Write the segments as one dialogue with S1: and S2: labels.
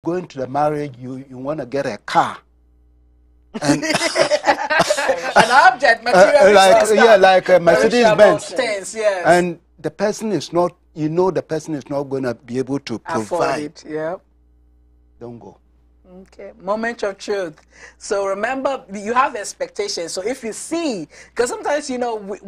S1: go into the marriage, you want to get a car. And
S2: an object, material
S1: like a Mercedes-Benz.
S2: Yes.
S1: And the person is not, the person is not going to be able to provide.
S2: Afford it, yeah.
S1: Don't go.
S2: Okay, moment of truth. So remember, you have expectations. So if you see, because sometimes,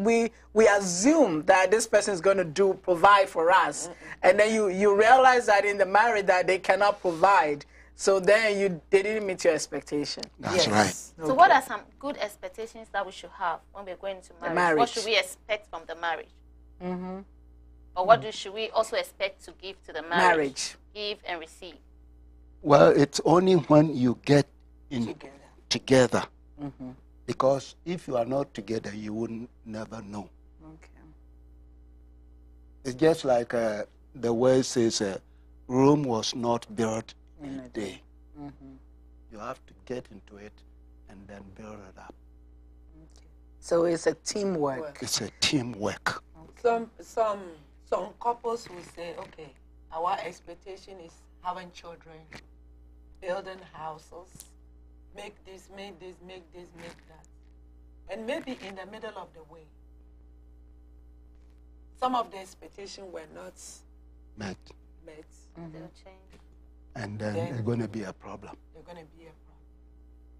S2: we assume that this person is going to provide for us. And then you realize that in the marriage that they cannot provide. So then they didn't meet your expectation.
S1: That's right.
S3: So okay. What are some good expectations that we should have when we're going into marriage? What should we expect from the marriage? Or what should we also expect to give to the marriage? Give and receive.
S1: Well, it's only when you get together. Because if you are not together, you would never know. Okay. It's just like the word says, Rome was not built in a day. You have to get into it and then build it up.
S2: Okay. So it's a teamwork.
S1: It's a teamwork.
S4: Okay. Some couples will say, okay, our expectation is having children, building houses, make this, make that. And maybe in the middle of the way, some of the expectations were not met.
S3: They'll change.
S1: And then there's going to be a problem.
S4: There's going to be a problem.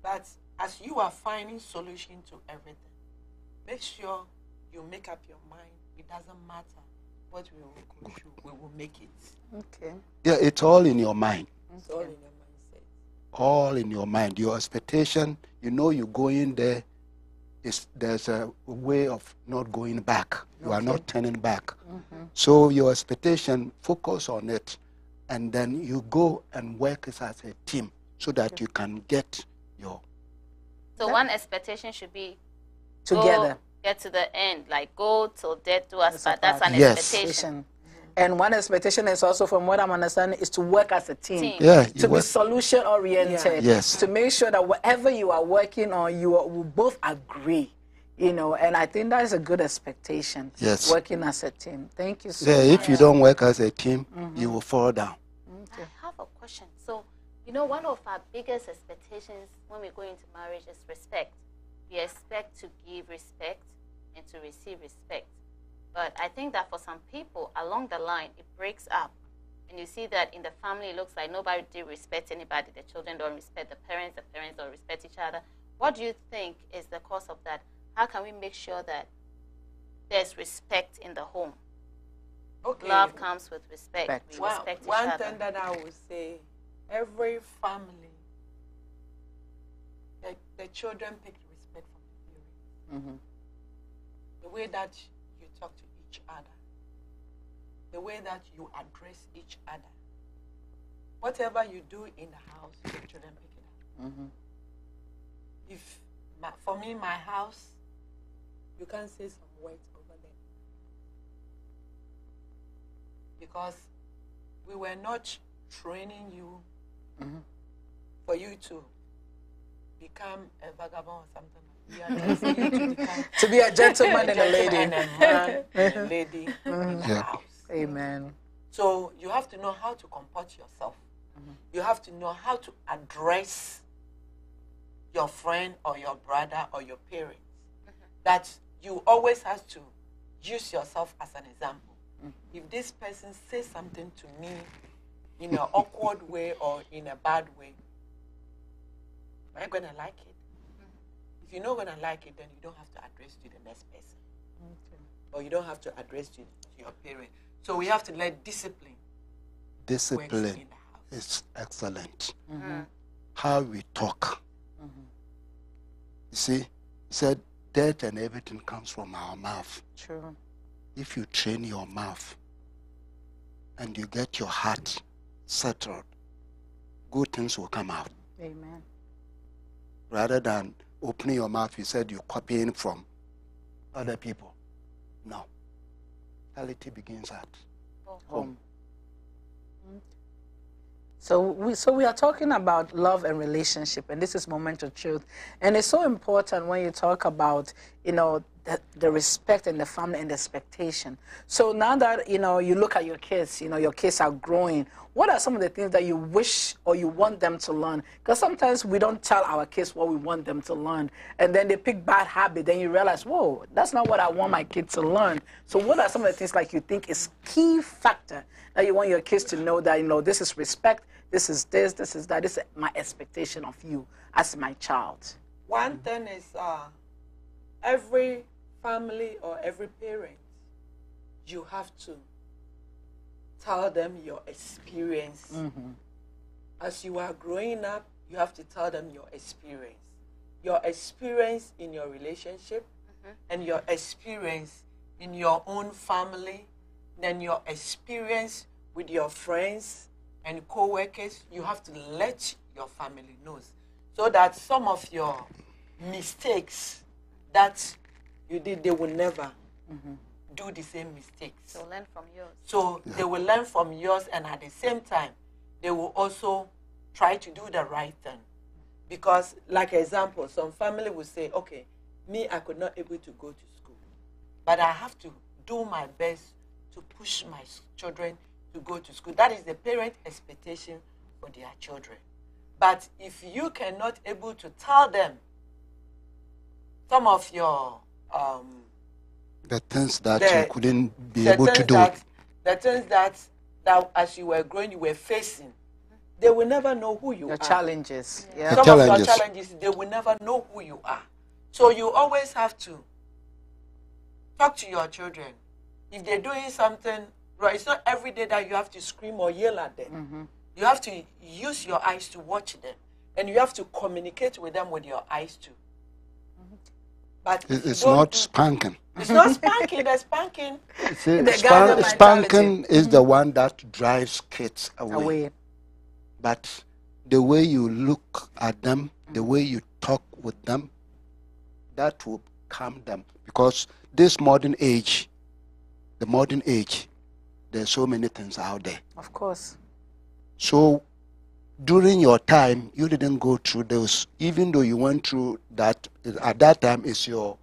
S4: But as you are finding solution to everything, make sure you make up your mind. It doesn't matter what we will go through. We will make it.
S2: Okay.
S1: Yeah, it's all in your mind.
S4: It's all in your mindset.
S1: All in your mind. Your expectation, you go in there, there's a way of not going back. You are not turning back. So your expectation, focus on it. And then you go and work as a team so that you can get your...
S3: So one expectation should be
S2: together.
S3: Get to the end, like go till death do us part. That's an expectation.
S2: And one expectation is also, from what I'm understanding, is to work as a team.
S1: Yeah,
S2: to be solution-oriented.
S1: Yes.
S2: To make sure that whatever you are working on, you will both agree. And I think that is a good expectation.
S1: Yes.
S2: Working as a team. Thank you so much.
S1: If you don't work as a team, you will fall down.
S3: Okay. I have a question. So, one of our biggest expectations when we go into marriage is respect. We expect to give respect and to receive respect. But I think that for some people, along the line, it breaks up. And you see that in the family, it looks like nobody did respect anybody. The children don't respect the parents don't respect each other. What do you think is the cause of that? How can we make sure that there's respect in the home? Okay. Love comes with respect. We respect each other.
S4: One thing that I would say, every family, the children pick respect from the parents. The way that you talk to each other, the way that you address each other. Whatever you do in the house, the children pick it up. For me, my house, you can't say some words over there. Because we were not training you for you to become a vagabond or something. We are training you
S2: to be a gentleman and a lady.
S4: And a man and a lady in the house.
S2: Amen.
S4: So you have to know how to comport yourself. You have to know how to address your friend or your brother or your parents. That you always have to use yourself as an example. If this person says something to me in an awkward way or in a bad way, am I going to like it? If you're not going to like it, then you don't have to address to the next person. Or you don't have to address to your parent. So we have to let discipline.
S1: Discipline is excellent. How we talk. You see, he said, death and everything comes from our mouth.
S2: True.
S1: If you train your mouth and you get your heart settled, good things will come out.
S2: Amen.
S1: Rather than opening your mouth, you said you're copying from other people. No. Reality begins at home.
S2: So we are talking about love and relationship, and this is Moment of Truth. And it's so important when you talk about, the respect in the family and the expectation. So now that, you know, you look at your kids, you know, your kids are growing, what are some of the things that you wish or you want them to learn? Because sometimes we don't tell our kids what we want them to learn, and then they pick bad habit, then you realize, whoa, that's not what I want my kids to learn. So what are some of the things like you think is key factor that you want your kids to know, that, you know, this is respect, this is this is that, this is my expectation of you as my child?
S4: One thing is every family or every parent, you have to tell them your experience. As you are growing up, you have to tell them your experience in your relationship, and your experience in your own family, then your experience with your friends and co-workers. You have to let your family know, so that some of your mistakes that you did, they will never do the same mistakes.
S3: So learn from yours.
S4: So they will learn from yours, and at the same time, they will also try to do the right thing. Because, like example, some family will say, okay, me, I could not able to go to school, but I have to do my best to push my children to go to school. That is the parent expectation for their children. But if you cannot able to tell them some of your
S1: the things that you couldn't be able to do.
S4: The things that as you were growing, you were facing, they will never know who you are.
S2: Your challenges. Yeah.
S4: Some of your challenges, they will never know who you are. So you always have to talk to your children. If they're doing something right, it's not every day that you have to scream or yell at them. You have to use your eyes to watch them, and you have to communicate with them with your eyes too. But
S1: it's not spanking.
S4: It's not spanking. The spanking.
S1: Spanking is the one that drives kids away. But the way you look at them, the way you talk with them, that will calm them. Because this modern age, there's so many things out there.
S2: Of course.
S1: So during your time, you didn't go through those, even though you went through that. At that time, it's your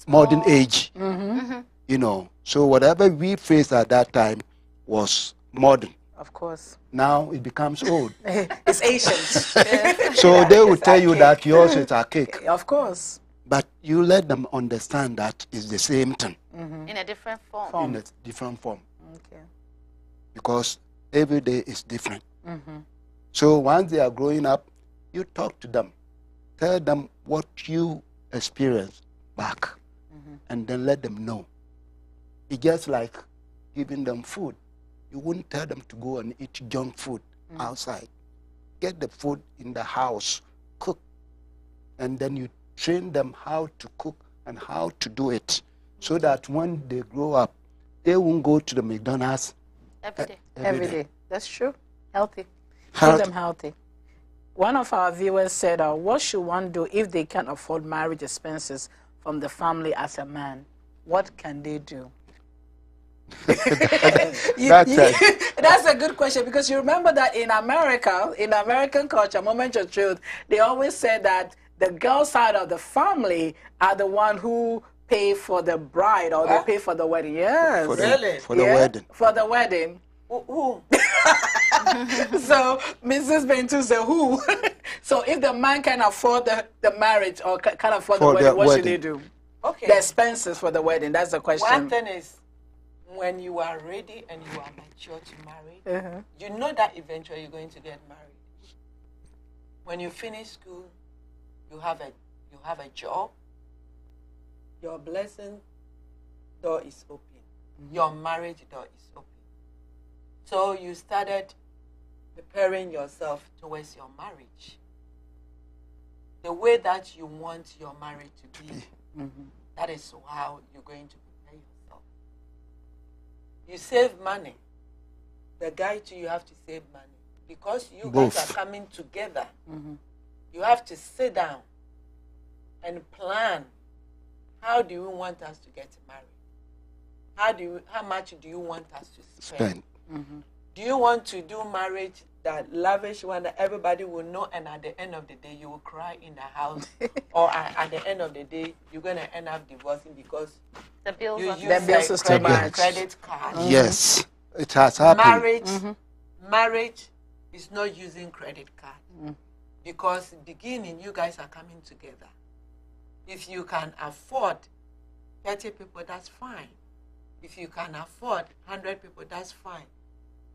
S1: modern age, you know. So whatever we faced at that time was modern.
S2: Of course.
S1: Now it becomes old.
S2: It's ancient.
S1: So they will tell you that yours is archaic.
S2: Of course.
S1: But you let them understand that it's the same thing.
S3: In a different form.
S1: In a different form.
S2: Okay.
S1: Because every day is different. So once they are growing up, you talk to them. Tell them what you experienced back. And then let them know. It's just like giving them food. You wouldn't tell them to go and eat junk food outside. Get the food in the house, cook. And then you train them how to cook and how to do it. So that when they grow up, they won't go to the McDonald's
S3: every
S2: day. That's true. Healthy. Keep them healthy. One of our viewers said, what should one do if they can't afford marriage expenses from the family as a man? What can they do? That's a good question, because you remember that in America, in American culture, moment of truth, they always said that the girl side of the family are the one who pay for the bride, or they pay for the wedding. Yes.
S1: For the wedding.
S2: For the wedding.
S4: Who?
S2: So Mrs. Bentu said, who? So if the man can afford the marriage or can afford the wedding, what should they do?
S4: Okay.
S2: The expenses for the wedding, that's the question.
S4: One thing is, when you are ready and you are mature to marry, you know that eventually you're going to get married. When you finish school, you have a job. Your blessing door is open. Your marriage door is open. So you started preparing yourself towards your marriage. The way that you want your marriage to be, that is how you're going to prepare yourself. You save money. The guy too, you have to save money. Because you guys are coming together, you have to sit down and plan, how do you want us to get married? How much do you want us to spend? Do you want to do marriage that lavish one that everybody will know, and at the end of the day, you will cry in the house, or at the end of the day, you're going to end up divorcing because
S3: The bills
S4: you
S3: are
S4: use
S2: is too much.
S4: credit card.
S1: Yes, it has happened.
S4: Marriage is not using credit card because beginning, you guys are coming together. If you can afford 30 people, that's fine. If you can afford 100 people, that's fine.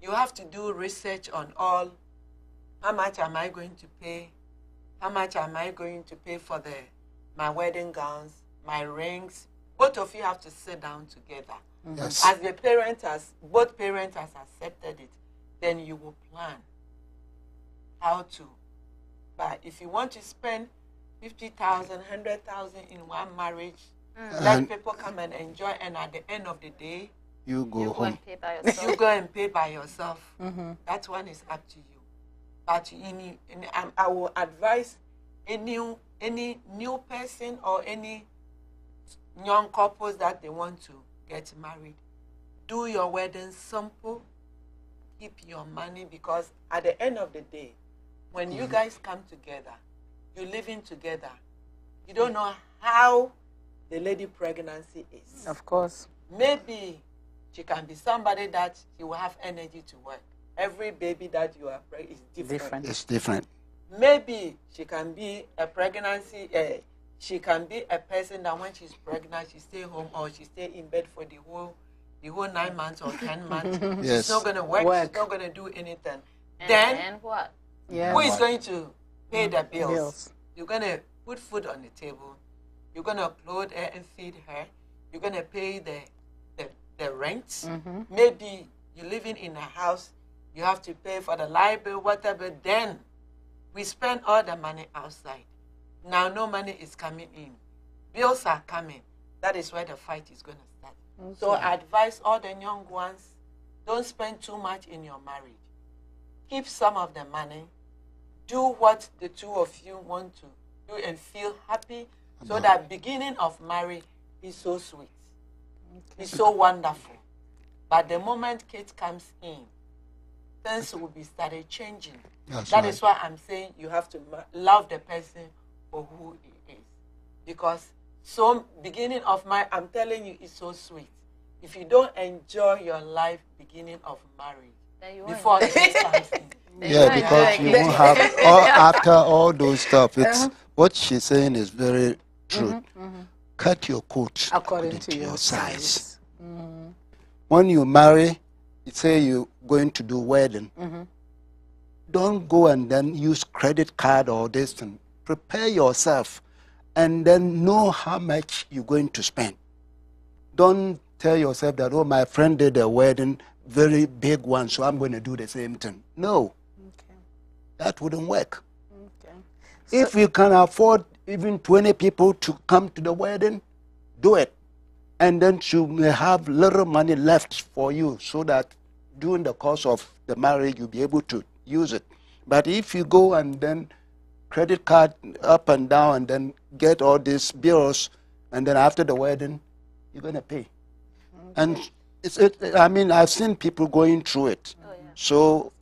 S4: You have to do research on all. How much am I going to pay? How much am I going to pay for my wedding gowns, my rings? Both of you have to sit down together.
S1: Yes.
S4: As both parents has accepted it, then you will plan how to. But if you want to spend 50,000, 100,000 in one marriage, let people come and enjoy, and at the end of the day,
S1: you go home.
S3: and pay by yourself.
S4: you go and pay by yourself. That one is up to you. But I will advise any new person or any young couples that they want to get married, do your wedding simple. Keep your money, because at the end of the day, when you guys come together, you're living together. You don't know how the lady pregnancy is.
S2: Of course.
S4: Maybe she can be somebody that you will have energy to work. Every baby that you are pregnant is different.
S1: It's different.
S4: Maybe she can be a pregnancy. She can be a person that when she's pregnant, she stay home or she stay in bed for the whole 9 months or 10 months.
S1: Yes.
S4: She's not going to work. She's not going to do anything.
S3: And what?
S2: Yeah.
S4: Who is going to pay the bills?
S2: Bills.
S4: You're going to put food on the table. You're going to clothe her and feed her. You're going to pay the rent. Maybe you're living in a house. You have to pay for the library, whatever. Then we spend all the money outside. Now no money is coming in. Bills are coming. That is where the fight is going to start. Okay. So I advise all the young ones, don't spend too much in your marriage. Keep some of the money. Do what the two of you want to do and feel happy, so that beginning of marriage is so sweet. Okay. It's so wonderful. But the moment kid comes in, things will be started changing. That is why I'm saying you have to love the person for who he is. Because beginning of marriage, I'm telling you, it's so sweet. If you don't enjoy your life beginning of marriage, before it comes in.
S1: Yeah, because you won't have after all those stuff. It's what she's saying is very true. Cut your coat according to your size. When you marry, you say you're going to do wedding. Don't go and then use credit card or this thing. Prepare yourself and then know how much you're going to spend. Don't tell yourself that, oh, my friend did a wedding, very big one, so I'm going to do the same thing. No. That wouldn't work. If you can afford even 20 people to come to the wedding, do it. And then you may have little money left for you, so that during the course of the marriage, you'll be able to use it. But if you go and then credit card up and down and then get all these bills, and then after the wedding, you're going to pay. And I mean, I've seen people going through it. So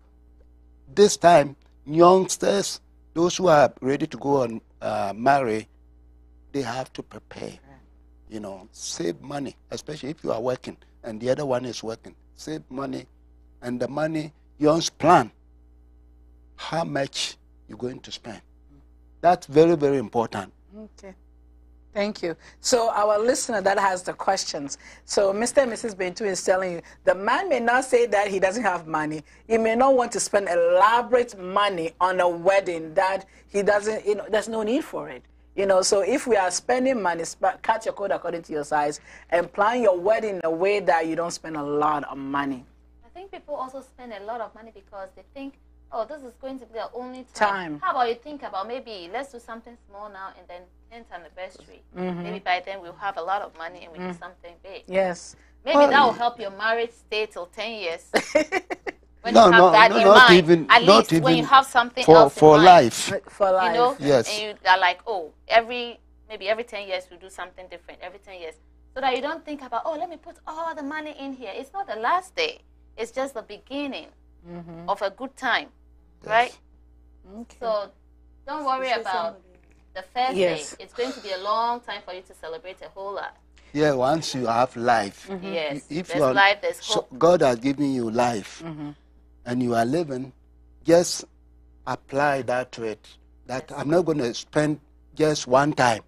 S1: this time, youngsters, those who are ready to go and marry, they have to prepare. You know, save money, especially if you are working and the other one is working. Save money, and the money, you must plan how much you're going to spend. That's very, very important.
S2: Okay. Thank you. So our listener that has the questions. So Mr. and Mrs. Bentu is telling you, the man may not say that he doesn't have money. He may not want to spend elaborate money on a wedding that he doesn't, you know, there's no need for it. You know, so if we are spending money, cut your coat according to your size and plan your wedding in a way that you don't spend a lot of money.
S3: I think people also spend a lot of money because they think, oh, this is going to be the only time. How about you think about maybe let's do something small now and then 10th anniversary. Maybe by then we'll have a lot of money and we do something big.
S2: Yes.
S3: Maybe that will help your marriage stay till 10 years. When you have that in mind, at least when you have something else in mind.
S1: Life.
S2: For life.
S3: You know?
S1: Yes.
S3: And you are like, oh, maybe every 10 years we do something different, every 10 years. So that you don't think about, oh, let me put all the money in here. It's not the last day. It's just the beginning of a good time. right?
S2: Okay.
S3: So don't worry about the first
S2: Yes.
S3: day. It's going to be a long time for you to celebrate a whole lot.
S1: Yeah, once you have life,
S3: Yes,
S1: if
S3: there's
S1: you are,
S3: life, there's
S1: so
S3: hope.
S1: God has given you life, and you are living, just apply that to it. That I'm not going to spend just one time,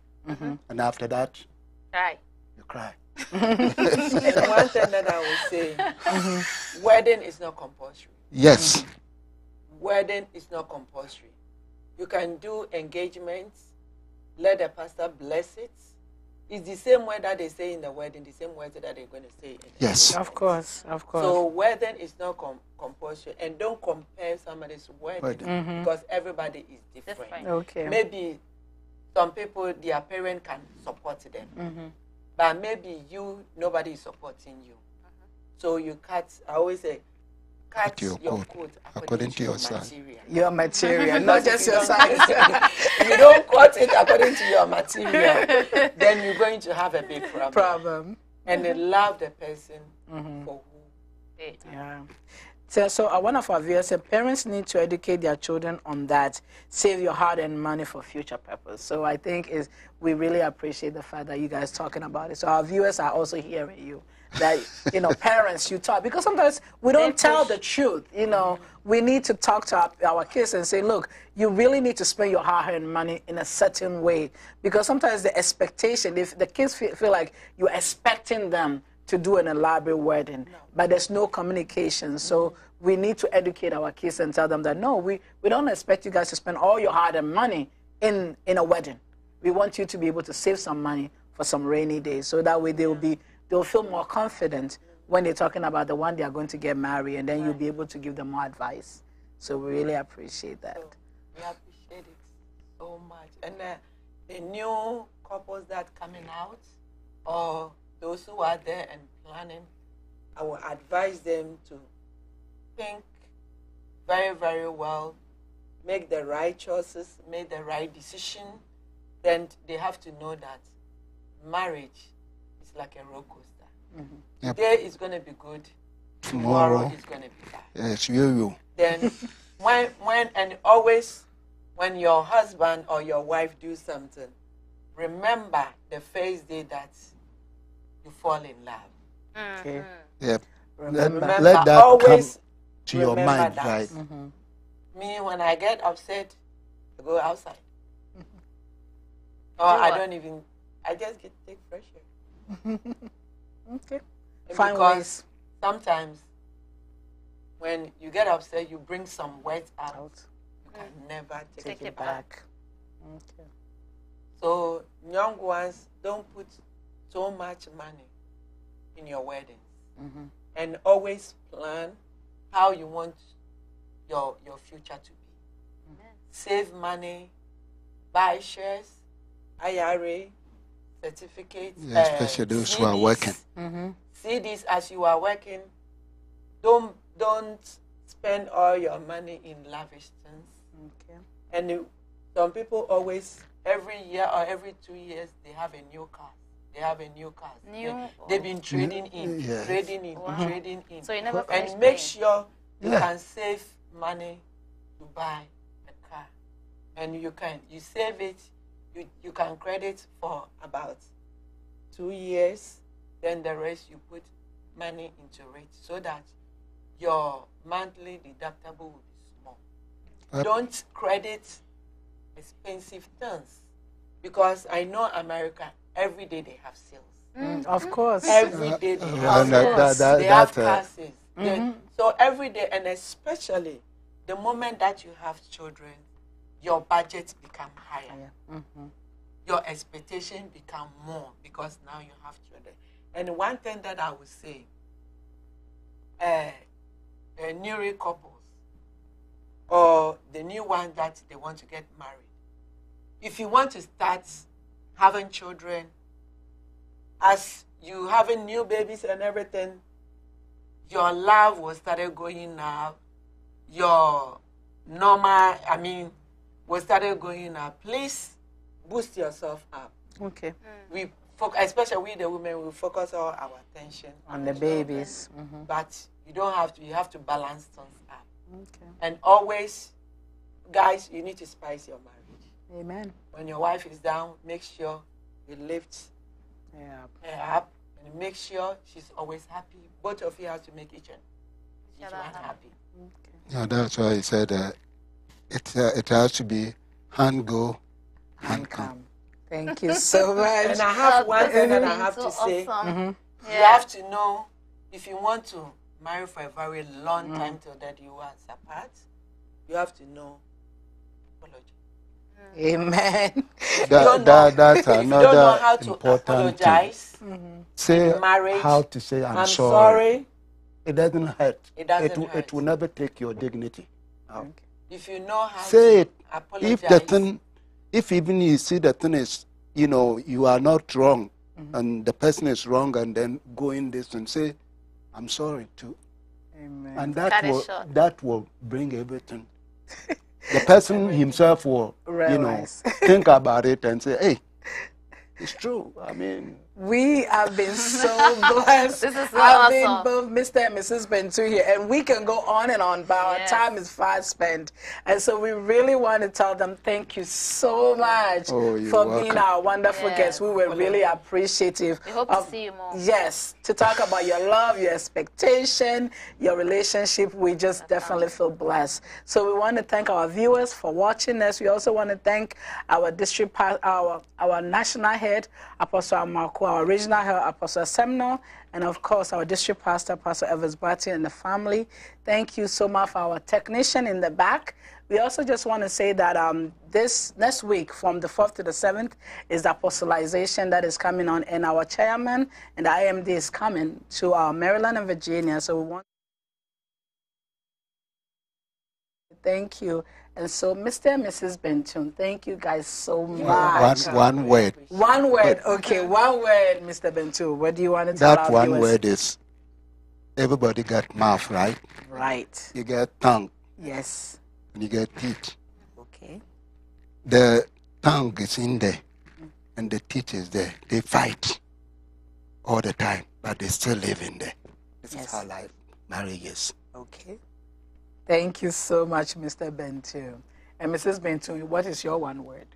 S1: and after that,
S3: Right.
S1: you cry.
S4: And one thing that I will say, wedding is not compulsory.
S1: Yes.
S4: Wedding is not compulsory. You can do engagements, let the pastor bless it. It's the same word that they say in the wedding, the same words that they're going to say in the
S1: Yes.
S2: Of course, of course.
S4: So wedding is not compulsory, and don't compare somebody's wedding because everybody is different.
S3: Different.
S2: Okay.
S4: Maybe some people, their parent can support them, but maybe nobody is supporting you. So you cut. I always say, cut
S1: your
S4: your
S1: coat
S4: coat
S1: according to your size.
S4: material.
S2: Your material, not just your
S4: If you
S2: size.
S4: if you don't cut it according to your material, then you're going to have a big problem.
S2: Problem.
S4: And then love the person for who.
S2: Yeah. So one of our viewers said parents need to educate their children on that. Save your hard-earned money for future purpose. So I think we really appreciate the fact that you guys talking about it. So our viewers are also hearing you. That, parents, you talk. Because sometimes we don't tell the truth. We need to talk to our kids and say, look, you really need to spend your hard-earned money in a certain way. Because sometimes the expectation, if the kids feel like you're expecting them to do an elaborate wedding, but there's no communication. So we need to educate our kids and tell them that, no, we don't expect you guys to spend all your hard-earned money in a wedding. We want you to be able to save some money for some rainy days. So that way they'll feel more confident when they're talking about the one they are going to get married, and then you'll be able to give them more advice. So we really appreciate that.
S4: So we appreciate it so much. And the new couples that coming out, or those who are there and planning, I will advise them to think very, very well, make the right choices, make the right decision. Then they have to know that marriage is like a roller coaster.
S1: Yep.
S4: Today is going to be good. Tomorrow is going to be bad.
S1: Yes, you.
S4: Then always when your husband or your wife do something, remember the first day that you fall in love.
S2: Okay.
S1: Yep.
S2: Remember.
S1: Let that
S4: always
S1: come to your
S4: remember
S1: mind,
S4: that.
S1: right?
S4: Me, when I get upset, I go outside. Or I just take fresh air.
S2: Okay.
S4: And
S2: Find
S4: because
S2: ways
S4: sometimes when you get upset, you bring some words out. You can never take it back.
S2: back. Okay.
S4: So young ones, don't put so much money in your wedding. And always plan how you want your future to be. Save money, buy shares, IRA, certificates,
S1: Yeah, especially those who are working.
S4: CDs as you are working. Don't spend all your money in lavish things.
S2: Okay.
S4: And some people always, every year or every 2 years, they have a new car. They have a new car. They've been trading in,
S1: Yes.
S4: trading in,
S3: Wow.
S4: trading in.
S3: So you never finish
S4: And make
S3: paying.
S4: sure you
S1: Yeah.
S4: can save money to buy a car. And you save it, you can credit for about 2 years, then the rest you put money into it so that your monthly deductible will be small. Don't credit expensive things, because I know America, every day they have sales.
S2: Of course.
S4: Every day they have sales. They have classes. So every day, and especially the moment that you have children, your budget become higher. Your expectation become more because now you have children. And one thing that I would say, new couples or the new one that they want to get married, if you want to start having children, as you having new babies and everything, your love will start going up. Your normal, will start going up. Please boost yourself up.
S2: Okay.
S4: We especially we the women, we focus all our attention
S2: On the babies.
S4: but you don't have to. You have to balance things up.
S2: Okay.
S4: And always guys, you need to spice your marriage.
S2: Amen.
S4: When your wife is down, make sure you lift her up and make sure she's always happy. Both of you have to make each one happy.
S1: Yeah, that's why I said it has to be hand go, hand come.
S2: Thank you so much.
S4: And I have one thing that I have to say. You have to know, if you want to marry for a very long time till that you are apart, you have to know apology.
S2: Amen.
S1: That's
S4: if you don't know
S1: another
S4: how to
S1: important
S4: apologize,
S1: thing. Say
S4: marriage,
S1: how to say I'm
S4: sorry.
S1: It doesn't hurt.
S4: It
S1: will never take your dignity out.
S4: If you know how
S1: say
S4: to
S1: it.
S4: apologize.
S1: If even you see the thing is, you are not wrong, and the person is wrong, and then go in this and say, I'm sorry too.
S2: Amen.
S1: And that will bring everything. The person himself will, think about it and say, hey, it's true. I mean,
S2: we have been so blessed.
S3: This is so
S2: having
S3: awesome.
S2: both Mr. and Mrs. Bentu here, and we can go on and on, but our time is fast spent. And so we really want to tell them thank you so much for being our wonderful guests. We were really appreciative.
S3: We hope to see you more.
S2: Yes, to talk about your love, your expectation, your relationship. We just definitely feel blessed. So we want to thank our viewers for watching us. We also want to thank our district, our national head, Apostle Amarko, our regional head, Apostle Seminole, and of course our district pastor, Pastor Evans Bati, and the family. Thank you so much for our technician in the back. We also just want to say that this next week, from the 4th to the 7th, is the apostolization that is coming on, and our chairman and the IMD is coming to Maryland and Virginia. So we want to thank you. And so, Mr. and Mrs. Benton, thank you guys so much.
S1: One word.
S2: One word, okay, one word, Mr. Bentu. What do you want to tell our
S1: That one
S2: viewers?
S1: word is, everybody got mouth, right?
S2: Right.
S1: You get tongue.
S2: Yes.
S1: And you get teeth.
S2: Okay.
S1: The tongue is in there, and the teeth is there. They fight all the time, but they still live in there. This is how life, marriage is.
S2: Okay. Thank you so much, Mr. Bentu. And Mrs. Bentu, what is your one word?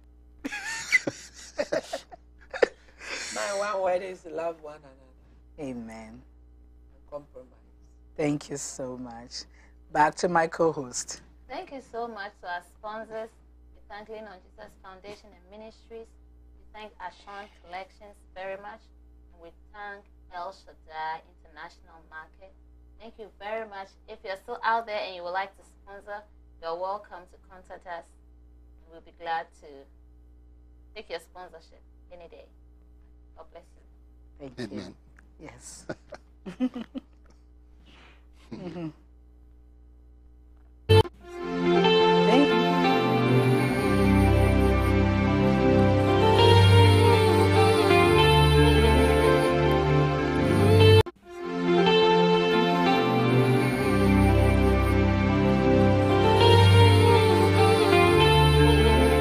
S4: My one word is love one another.
S2: Amen.
S4: Compromise.
S2: Thank you so much. Back to my co-host.
S3: Thank you so much to our sponsors. We thank Lean on Jesus Foundation and Ministries. We thank Ashon Collections very much. And we thank El Shaddai International Market. Thank you very much. If you're still out there and you would like to sponsor, you're welcome to contact us. We'll be glad to take your sponsorship any day. God bless you.
S2: Thank
S1: Amen.
S2: you. Yes.